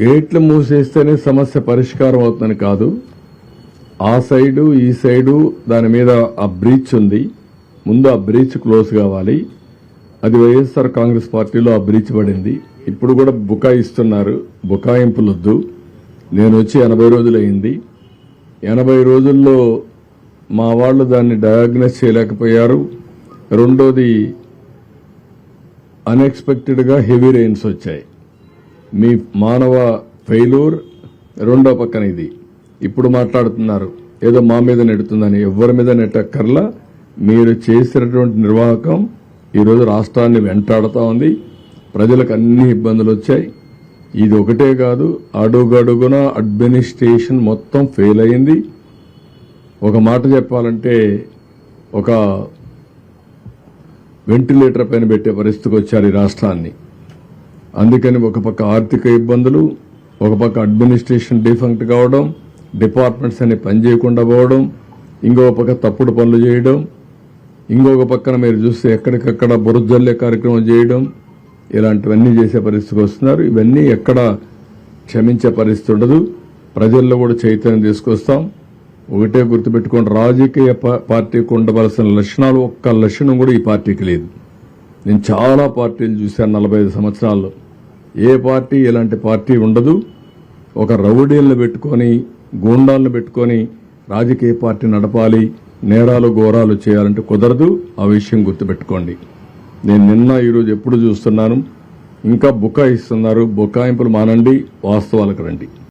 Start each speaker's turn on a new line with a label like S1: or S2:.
S1: గేట్లు మూసేస్తేనే సమస్య పరిష్కారం అవుతుందని కాదు. ఆ సైడు ఈ సైడు దాని మీద ఆ బ్రీచ్ ఉంది. ముందు ఆ బ్రీచ్ క్లోజ్ కావాలి. అది వైఎస్ఆర్ కాంగ్రెస్ పార్టీలో ఆ బ్రీచ్ పడింది. ఇప్పుడు కూడా బుకాయిస్తున్నారు. బుకాయింపులొద్దు. నేను వచ్చి 80 రోజులైంది. 80 రోజుల్లో మా వాళ్ళు దాన్ని డయాగ్నోస్ చేయలేకపోయారు. రెండోది అన్ఎక్స్పెక్టెడ్గా హెవీ రెయిన్స్ వచ్చాయి. మీ మానవ ఫెయిల్యూర్. రెండో పక్కన ఇది ఇప్పుడు మాట్లాడుతున్నారు ఏదో మా మీద నెడుతుందని. ఎవరి మీద నెట్టక్కర్లా. మీరు చేసినటువంటి నిర్వాహకం ఈరోజు రాష్ట్రాన్ని వెంటాడుతూ ఉంది. ప్రజలకు అన్ని ఇబ్బందులు వచ్చాయి. ఇది ఒకటే కాదు, అడుగడుగున అడ్మినిస్ట్రేషన్ మొత్తం ఫెయిల్ అయింది. ఒక మాట చెప్పాలంటే ఒక వెంటిలేటర్ పైన పెట్టే పరిస్థితికి వచ్చారు ఈ రాష్ట్రాన్ని. అందుకని ఒక పక్క ఆర్థిక ఇబ్బందులు, ఒక పక్క అడ్మినిస్ట్రేషన్ డిఫంక్ట్ కావడం, డిపార్ట్మెంట్స్ అన్ని పనిచేయకుండా పోవడం, ఇంకొక పక్క తప్పుడు పనులు చేయడం, ఇంకొక పక్కన మీరు చూస్తే ఎక్కడికక్కడ బురజల్లే కార్యక్రమం చేయడం, ఇలాంటివన్నీ చేసే పరిస్థితికి వస్తున్నారు. ఇవన్నీ ఎక్కడ క్షమించే పరిస్థితి ఉండదు. ప్రజల్లో కూడా చైతన్యం తీసుకొస్తాం. ఒకటే గుర్తుపెట్టుకోండి, రాజకీయ పార్టీకి ఉండవలసిన లక్షణాలు ఒక్క లక్షణం కూడా ఈ పార్టీకి లేదు. నేను చాలా పార్టీలు చూశాను 45 సంవత్సరాల్లో. ఏ పార్టీ ఇలాంటి పార్టీ ఉండదు. ఒక రౌడీలను పెట్టుకొని, గూండాలను పెట్టుకొని రాజకీయ పార్టీ నడపాలి, నేరాలు ఘోరాలు చేయాలంటే కుదరదు. ఆ విషయం గుర్తుపెట్టుకోండి. నేను నిన్న ఈరోజు ఎప్పుడు చూస్తున్నాను, ఇంకా బుకాయిస్తున్నారు. బుకాయింపులు మానండి, వాస్తవాలకు రండి.